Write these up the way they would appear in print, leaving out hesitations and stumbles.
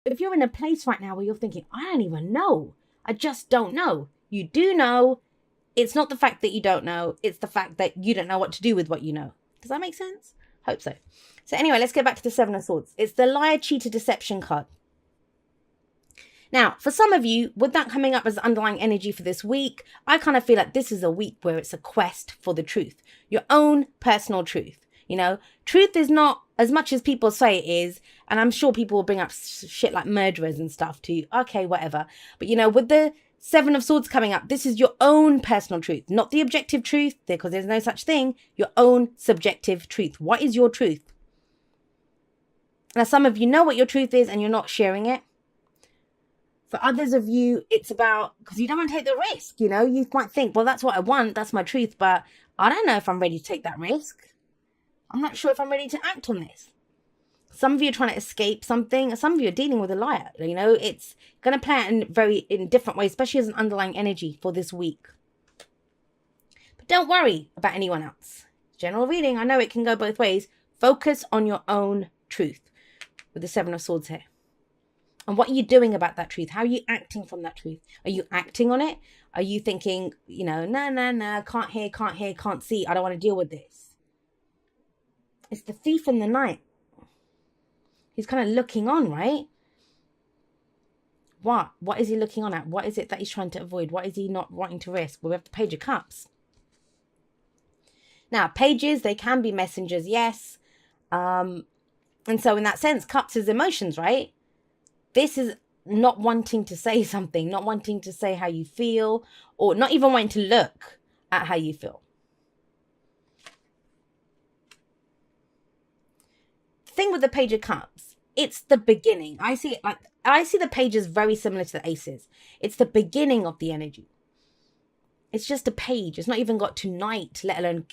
If you're in a place right now where you're thinking, I don't even know, I just don't know, you do know. It's not the fact that you don't know, it's the fact that you don't know what to do with what you know. Does that make sense? Hope so. So anyway, let's go back to the Seven of Swords. It's the liar, cheater, deception card. Now, for some of you, with that coming up as underlying energy for this week, I kind of feel like this is a week where it's a quest for the truth, your own personal truth. You know, truth is not as much as people say it is. And I'm sure people will bring up shit like murderers and stuff to you. Okay, whatever. But, you know, with the Seven of Swords coming up, this is your own personal truth, not the objective truth, because there's no such thing. Your own subjective truth. What is your truth? Now, some of you know what your truth is and you're not sharing it. For others of you, it's about, because you don't want to take the risk, you know, you might think, well, that's what I want, that's my truth, but I don't know if I'm ready to take that risk. I'm not sure if I'm ready to act on this. Some of you are trying to escape something. Some of you are dealing with a liar. You know, it's going to play out in different ways, especially as an underlying energy for this week. But don't worry about anyone else. General reading, I know it can go both ways. Focus on your own truth with the Seven of Swords here. And what are you doing about that truth? How are you acting from that truth? Are you acting on it? Are you thinking, you know, no, can't hear, can't see. I don't want to deal with this. It's the thief in the night. He's kind of looking on, right? What? What is he looking on at? What is it that he's trying to avoid? What is he not wanting to risk? Well, we have the Page of Cups. Now, pages, they can be messengers, yes. And so in that sense, Cups is emotions, right? This is not wanting to say something, not wanting to say how you feel, or not even wanting to look at how you feel. The thing with the Page of Cups, it's the beginning. I see the pages very similar to the aces. It's the beginning of the energy. It's just a page. It's not even got to knight, let alone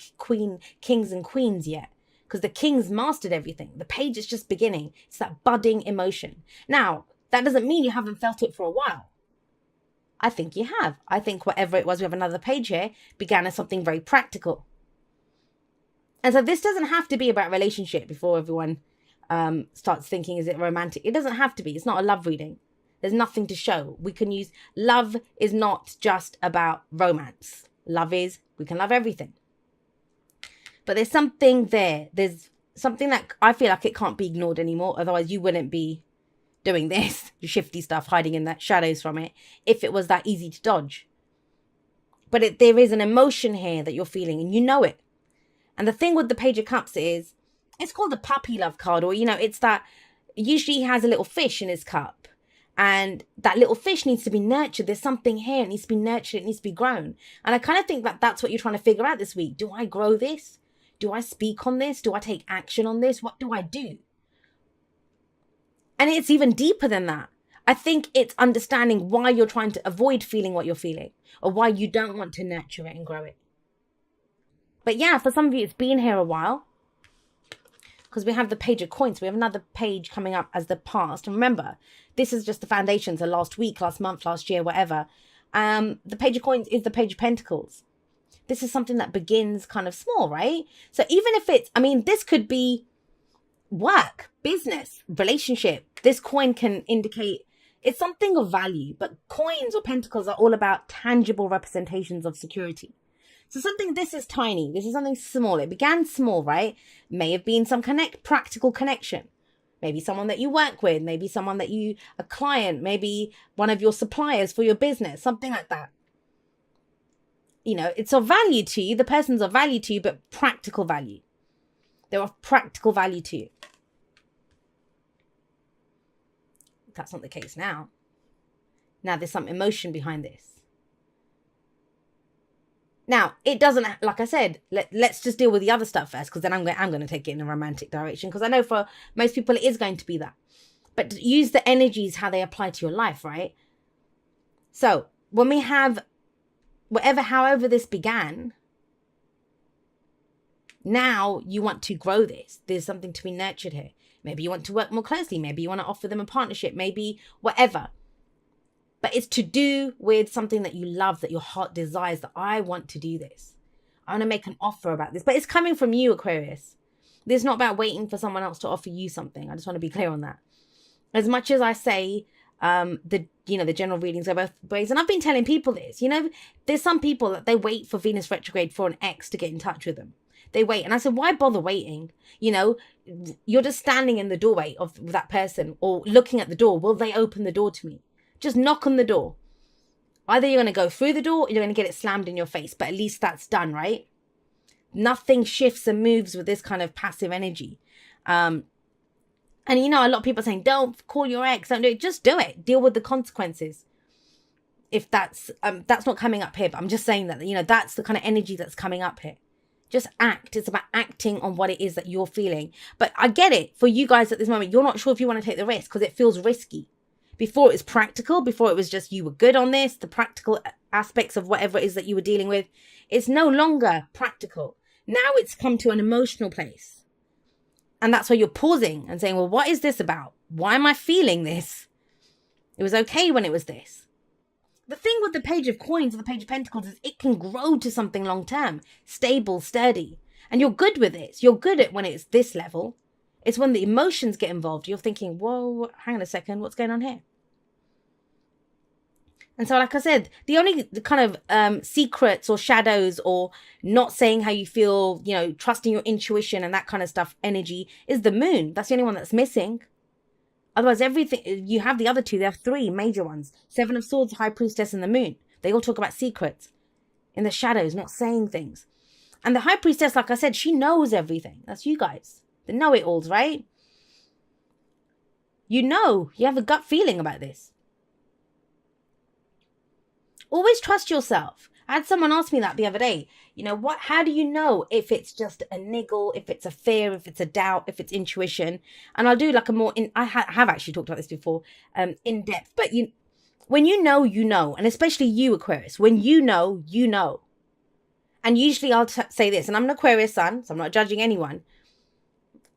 kings and queens yet. Because the king's mastered everything. The page is just beginning. It's that budding emotion. Now, that doesn't mean you haven't felt it for a while. I think you have. I think whatever it was, we have another page here, began as something very practical. And so this doesn't have to be about relationship before everyone starts thinking, is it romantic? It doesn't have to be. It's not a love reading. There's nothing to show. We can use, love is not just about romance. Love is, we can love everything. But there's something there. There's something that I feel like it can't be ignored anymore. Otherwise, you wouldn't be doing this, shifty stuff, hiding in the shadows from it, if it was that easy to dodge. But there is an emotion here that you're feeling, and you know it. And the thing with the Page of Cups is, it's called the puppy love card, or, you know, it's that usually he has a little fish in his cup. And that little fish needs to be nurtured. There's something here. It needs to be nurtured. It needs to be grown. And I kind of think that that's what you're trying to figure out this week. Do I grow this? Do I speak on this? Do I take action on this? What do I do? And it's even deeper than that. I think it's understanding why you're trying to avoid feeling what you're feeling, or why you don't want to nurture it and grow it. But yeah, for some of you, it's been here a while. Because we have the Page of Coins. We have another page coming up as the past. And remember, this is just the foundations of last week, last month, last year, whatever. The Page of Coins is the Page of Pentacles. This is something that begins kind of small, right? So even if it's, I mean, this could be work, business, relationship. This coin can indicate it's something of value. But coins or pentacles are all about tangible representations of security. So something, this is tiny. This is something small. It began small, right? May have been some practical connection. Maybe someone that you work with. Maybe someone that a client. Maybe one of your suppliers for your business. Something like that. You know, it's of value to you. The person's of value to you, but practical value. They're of practical value to you. That's not the case now. Now there's some emotion behind this. Now, it doesn't, like I said, let's just deal with the other stuff first, because then I'm going to take it in a romantic direction, because I know for most people it is going to be that. But use the energies how they apply to your life, right? So when we have however this began, now you want to grow this. There's something to be nurtured here. Maybe you want to work more closely. Maybe you want to offer them a partnership. Maybe whatever. But it's to do with something that you love, that your heart desires, that I want to do this. I want to make an offer about this. But it's coming from you, Aquarius. This is not about waiting for someone else to offer you something. I just want to be clear on that. As much as I say, the general readings are both ways, and I've been telling people this, there's some people that they wait for Venus retrograde for an ex to get in touch with them. They wait. And I said, why bother waiting? You're just standing in the doorway of that person or looking at the door. Will they open the door to me? Just knock on the door. Either you're going to go through the door or you're going to get it slammed in your face, but at least that's done, right? Nothing shifts and moves with this kind of passive energy. And a lot of people are saying, don't call your ex, don't do it. Just do it. Deal with the consequences. If that's not coming up here, but I'm just saying that, that's the kind of energy that's coming up here. Just act. It's about acting on what it is that you're feeling. But I get it. For you guys at this moment, you're not sure if you want to take the risk because it feels risky. Before it was practical, before it was just you were good on this, the practical aspects of whatever it is that you were dealing with, it's no longer practical. Now it's come to an emotional place. And that's why you're pausing and saying, well, what is this about? Why am I feeling this? It was okay when it was this. The thing with the Page of Coins or the Page of Pentacles is it can grow to something long term, stable, sturdy. And you're good with it. You're good at when it's this level. It's when the emotions get involved. You're thinking, whoa, hang on a second, what's going on here? And so, like I said, the only kind of secrets or shadows or not saying how you feel, trusting your intuition and that kind of stuff, energy, is the moon. That's the only one that's missing. Otherwise, everything, you have the other two. There are three major ones. Seven of Swords, High Priestess, and the moon. They all talk about secrets in the shadows, not saying things. And the High Priestess, like I said, she knows everything. That's you guys. The know-it-alls, right? You have a gut feeling about this. Always trust yourself. I had someone ask me that the other day. How do you know if it's just a niggle, if it's a fear, if it's a doubt, if it's intuition? And I'll do like a more, I have actually talked about this before, in depth. But when you know, and especially you, Aquarius, when you know. And usually I'll say this, and I'm an Aquarius sun, so I'm not judging anyone.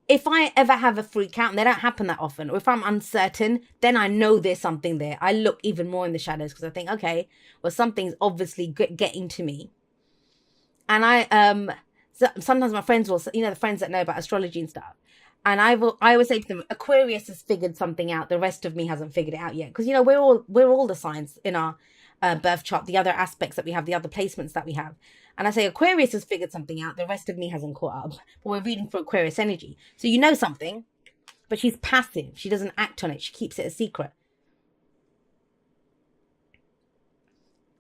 If I ever have a freak out, and they don't happen that often, or if I'm uncertain, then I know there's something there. I look even more in the shadows because I think, okay, well, something's obviously getting to me. And sometimes my friends will, the friends that know about astrology and stuff, and I always say to them, Aquarius has figured something out. The rest of me hasn't figured it out yet. Because, we're all the signs in our birth chart, the other aspects that we have, the other placements that we have. And I say, Aquarius has figured something out. The rest of me hasn't caught up. But we're reading for Aquarius energy. So you know something, but she's passive. She doesn't act on it. She keeps it a secret.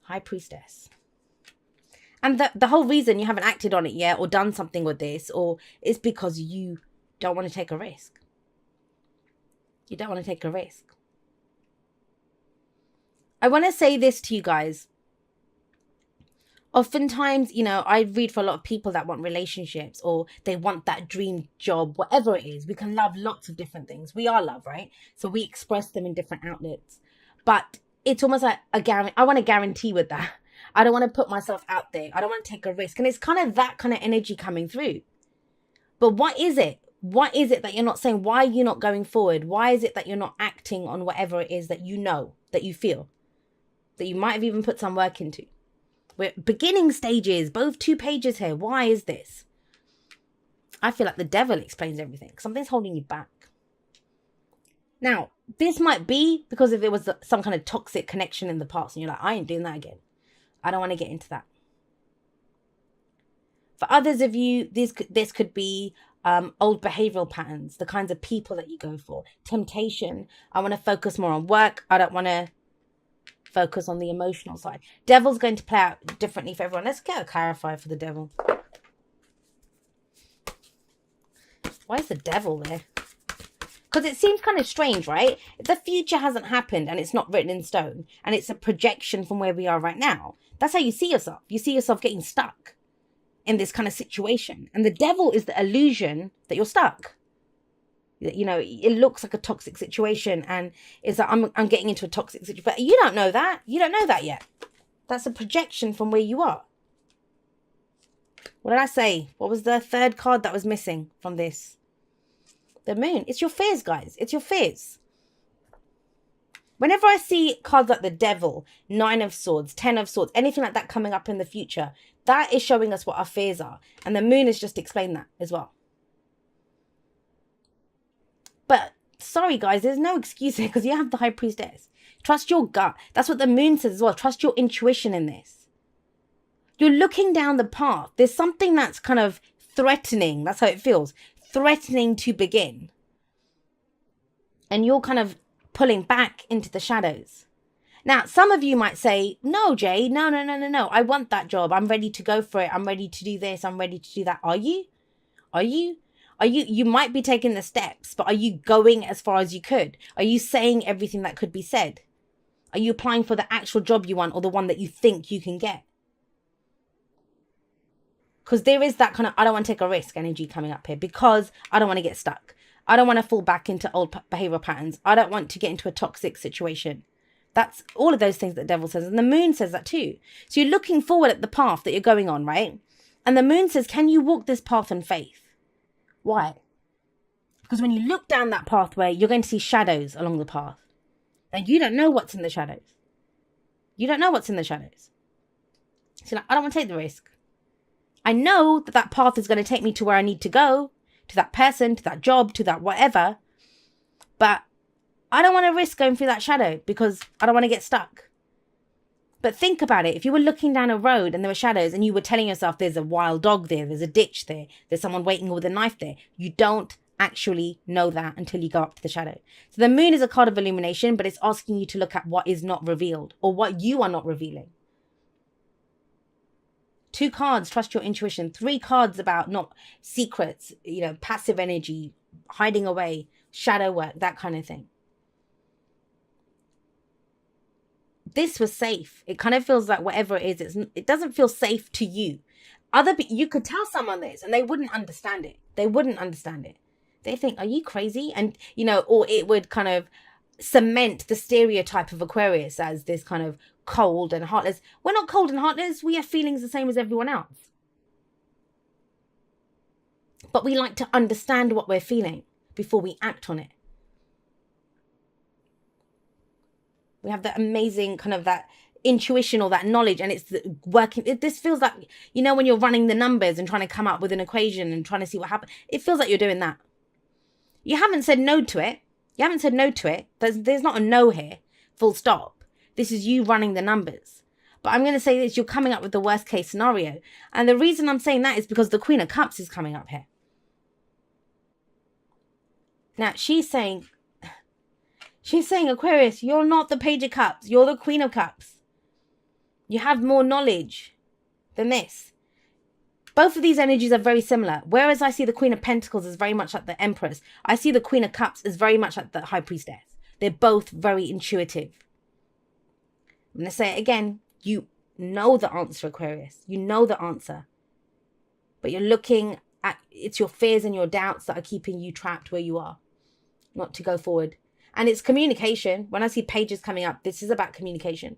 High Priestess. And the whole reason you haven't acted on it yet or done something with this is because you don't want to take a risk. You don't want to take a risk. I want to say this to you guys. Oftentimes, I read for a lot of people that want relationships or they want that dream job, whatever it is. We can love lots of different things. We are love, right? So we express them in different outlets. But it's almost like a guarantee. I want a guarantee with that. I don't want to put myself out there. I don't want to take a risk. And it's kind of that kind of energy coming through. But what is it? What is it that you're not saying? Why are you not going forward? Why is it that you're not acting on whatever it is that you know, that you feel, that you might have even put some work into? We're beginning stages, both 2 pages here. Why is this? I feel like the devil explains everything. Something's holding you back. Now, this might be because if there was some kind of toxic connection in the past and you're like, I ain't doing that again. I don't want to get into that. For others of you, this could be old behavioral patterns, the kinds of people that you go for. Temptation. I want to focus more on work. I don't want to focus on the emotional side. Devil's going to play out differently for everyone. Let's get a clarifier for the devil. Why is the devil there? Because it seems kind of strange, right? The future hasn't happened and it's not written in stone. And it's a projection from where we are right now. That's how you see yourself. You see yourself getting stuck in this kind of situation. And the devil is the illusion that you're stuck. It looks like a toxic situation and it's like, I'm getting into a toxic situation. But you don't know that. You don't know that yet. That's a projection from where you are. What did I say? What was the third card that was missing from this? The moon. It's your fears, guys. It's your fears. Whenever I see cards like the devil, 9 of swords, 10 of swords, anything like that coming up in the future, that is showing us what our fears are. And the moon has just explained that as well. But sorry guys, there's no excuse here because you have the High Priestess. Trust your gut. That's what the moon says as well. Trust your intuition in this. You're looking down the path. There's something that's kind of threatening. That's how it feels. Threatening to begin. And you're kind of pulling back into the shadows. Now, some of you might say, no, Jay, no. I want that job. I'm ready to go for it. I'm ready to do this. I'm ready to do that. Are you? You might be taking the steps, but are you going as far as you could? Are you saying everything that could be said? Are you applying for the actual job you want or the one that you think you can get? Because there is that kind of, I don't want to take a risk energy coming up here because I don't want to get stuck. I don't want to fall back into old behavioral patterns. I don't want to get into a toxic situation. That's all of those things that the devil says. And the moon says that too. So you're looking forward at the path that you're going on, right? And the moon says, can you walk this path in faith? Why? Because when you look down that pathway, you're going to see shadows along the path. And you don't know what's in the shadows. You don't know what's in the shadows. So like, I don't want to take the risk. I know that that path is going to take me to where I need to go, to that person, to that job, to that whatever. But I don't want to risk going through that shadow because I don't want to get stuck. But think about it. If you were looking down a road and there were shadows and you were telling yourself there's a wild dog there, there's a ditch there, there's someone waiting with a knife there, you don't actually know that until you go up to the shadow. So the moon is a card of illumination, but it's asking you to look at what is not revealed or what you are not revealing. 2 cards, trust your intuition. 3 cards about not secrets, passive energy, hiding away, shadow work, that kind of thing. This was safe. It kind of feels like whatever it is, it doesn't feel safe to you. You could tell someone this and they wouldn't understand it. They wouldn't understand it. They think, are you crazy? And, or it would kind of cement the stereotype of Aquarius as this kind of cold and heartless. We're not cold and heartless. We have feelings the same as everyone else. But we like to understand what we're feeling before we act on it. We have that amazing kind of that intuition or that knowledge, and it's working. This feels like, when you're running the numbers and trying to come up with an equation and trying to see what happens. It feels like you're doing that. You haven't said no to it. There's not a no here, full stop. This is you running the numbers. But I'm going to say this, you're coming up with the worst case scenario. And the reason I'm saying that is because the Queen of Cups is coming up here. Now, she's saying, Aquarius, you're not the Page of Cups. You're the Queen of Cups. You have more knowledge than this. Both of these energies are very similar. Whereas I see the Queen of Pentacles as very much like the Empress, I see the Queen of Cups as very much like the High Priestess. They're both very intuitive. I'm going to say it again. You know the answer, Aquarius. You know the answer. But you're looking at, it's your fears and your doubts that are keeping you trapped where you are, not to go forward. And it's communication. When I see pages coming up, this is about communication.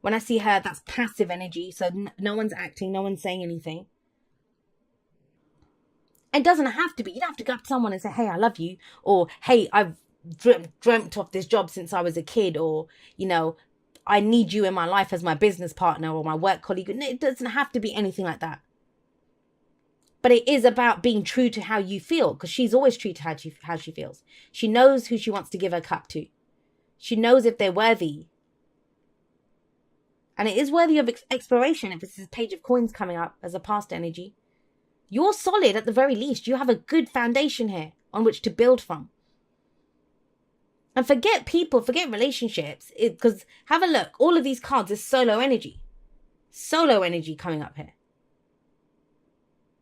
When I see her, that's passive energy. So no one's acting, no one's saying anything. It doesn't have to be. You don't have to go up to someone and say, hey, I love you. Or, hey, I've dreamt of this job since I was a kid. Or, I need you in my life as my business partner or my work colleague. It doesn't have to be anything like that. But it is about being true to how you feel, because she's always true to how she feels. She knows who she wants to give her cup to. She knows if they're worthy. And it is worthy of exploration if it's this Page of Coins coming up as a past energy. You're solid at the very least. You have a good foundation here on which to build from. And forget people, forget relationships. Because have a look. All of these cards is solo energy. Solo energy coming up here.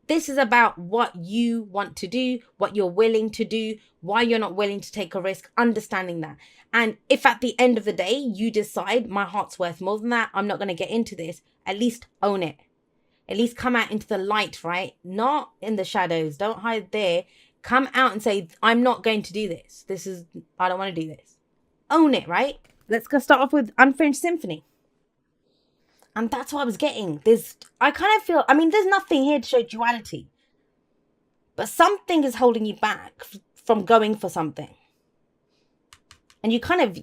This is about what you want to do, what you're willing to do, why you're not willing to take a risk, understanding that. And if at the end of the day you decide my heart's worth more than that, I'm not going to get into this, at least own it. At least come out into the light, right? Not in the shadows. Don't hide there. Come out and say, I'm not going to do this. I don't want to do this. Own it, right? Let's go start off with Unfinished Symphony. And that's what I was getting. I kind of feel, there's nothing here to show duality. But something is holding you back from going for something. And you're kind of,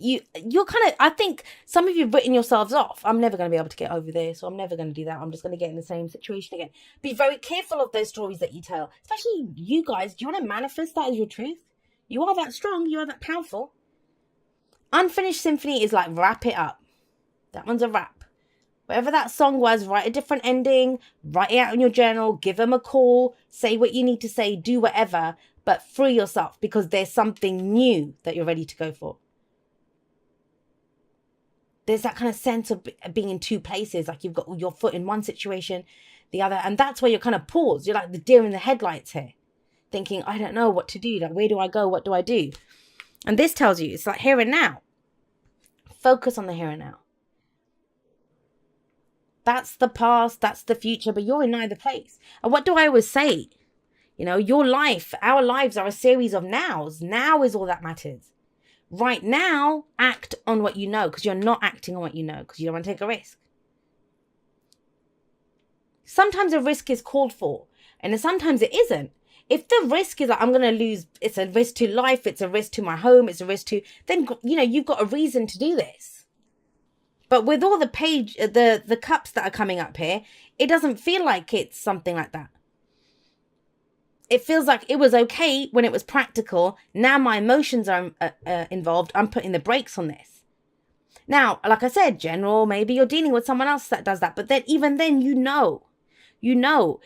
I think some of you have written yourselves off. I'm never going to be able to get over this, or I'm never going to do that. I'm just going to get in the same situation again. Be very careful of those stories that you tell. Especially you guys. Do you want to manifest that as your truth? You are that strong. You are that powerful. Unfinished symphony is like wrap it up. That one's a wrap. Whatever that song was, write a different ending, write it out in your journal, give them a call, say what you need to say, do whatever, but free yourself because there's something new that you're ready to go for. There's that kind of sense of being in two places, like you've got your foot in one situation, the other, and that's where you're kind of paused. You're like the deer in the headlights here, thinking, I don't know what to do. Like, where do I go? What do I do? And this tells you it's like here and now. Focus on the here and now. That's the past, that's the future, but you're in neither place. And what do I always say? You know, your life, our lives are a series of nows. Now is all that matters. Right now, act on what you know, because you're not acting on what you know, because you don't want to take a risk. Sometimes a risk is called for, and sometimes it isn't. If the risk is like, I'm going to lose, it's a risk to life, it's a risk to my home, it's a risk to, then, you know, you've got a reason to do this. But with all the cups that are coming up here, it doesn't feel like it's something like that. It feels like it was okay when it was practical. Now my emotions are involved. I'm putting the brakes on this. Now, like I said, general, maybe you're dealing with someone else that does that. But then even then, you know.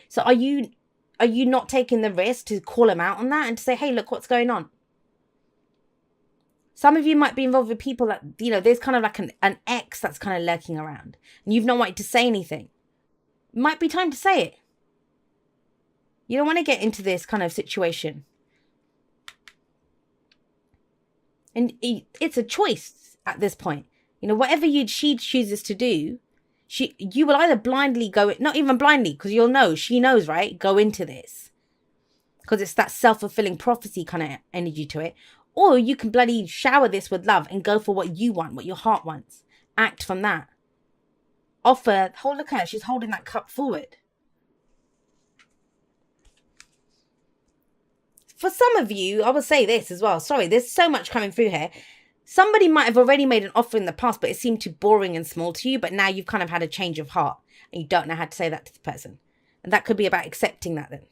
So are you not taking the risk to call them out on that and to say, hey, look what's going on? Some of you might be involved with people that, you know, there's kind of like an ex that's kind of lurking around and you've not wanted to say anything. It might be time to say it. You don't want to get into this kind of situation. And it's a choice at this point. You know, whatever she chooses to do, you will either blindly go, not even blindly, because you'll know, she knows, right? Go into this. Because it's that self-fulfilling prophecy kind of energy to it. Or you can bloody shower this with love and go for what you want, what your heart wants. Act from that. Offer, look at her, she's holding that cup forward. For some of you, I will say this as well. Sorry, there's so much coming through here. Somebody might have already made an offer in the past, but it seemed too boring and small to you. But now you've kind of had a change of heart and you don't know how to say that to the person. And that could be about accepting that then.